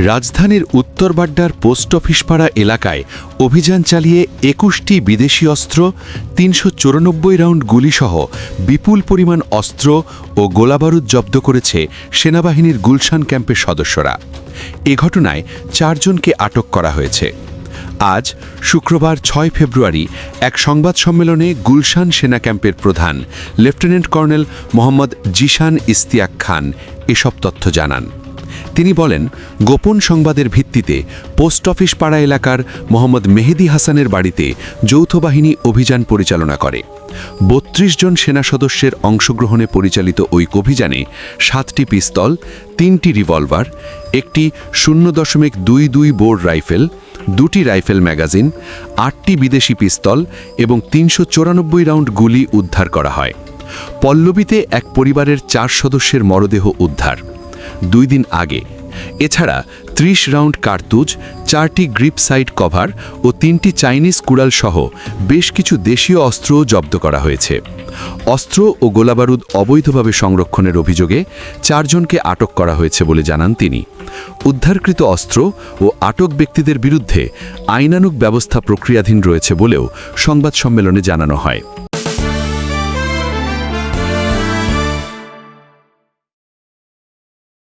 রাজধানীর উত্তর বাড্ডার post office পাড়া এলাকায় অভিযান চালিয়ে ২১টি বিদেশি অস্ত্র, ৩৯৪ রাউন্ড গুলিসহ বিপুল পরিমাণ অস্ত্র ও গোলাবারুদ জব্দ করেছে সেনাবাহিনীর গুলশান ক্যাম্পের সদস্যরা। এ ঘটনায় ৪ জনকে আটক করা হয়েছে। আজ শুক্রবার ৬ ফেব্রুয়ারি এক সংবাদ সম্মেলনে গুলশান সেনা ক্যাম্পের প্রধান লেফটেন্যান্ট কর্নেল মোহাম্মদ জিশান ইশতিয়াক খান এসব তথ্য জানান। তিনি বলেন, গোপন সংবাদের ভিত্তিতে পোস্ট অফিস পাড়া এলাকার মোহাম্মদ মেহেদি হাসানের বাড়িতে যৌথ বাহিনী অভিযান পরিচালনা করে। ৩২ জন সেনা সদস্যের অংশগ্রহণে পরিচালিত ওই অভিযানে ৭টি পিস্তল, ৩টি রিভলভার, একটি ০.22 বোর রাইফেল, ২টি রাইফেল ম্যাগাজিন, ৮টি বিদেশি পিস্তল এবং ৩৯৪ রাউন্ড গুলি উদ্ধার করা হয়। পল্লবীতে এক পরিবারের ৪ সদস্যের মরদেহ উদ্ধার ২ দিন আগে। এছাড়া ৩০ রাউন্ড কার্তুজ, ৪টি গ্রিপ সাইট কভার ও ৩টি চাইনিজ কুড়াল সহ বেশ কিছু দেশীয় অস্ত্রও জব্দ করা হয়েছে। অস্ত্র ও গোলাবারুদ অবৈধভাবে সংরক্ষণের অভিযোগে ৪ জনকে আটক করা হয়েছে বলে জানান তিনি। উদ্ধারকৃত অস্ত্র ও আটক ব্যক্তিদের বিরুদ্ধে আইনানুগ ব্যবস্থা প্রক্রিয়াধীন রয়েছে বলেও সংবাদ সম্মেলনে জানানো হয়।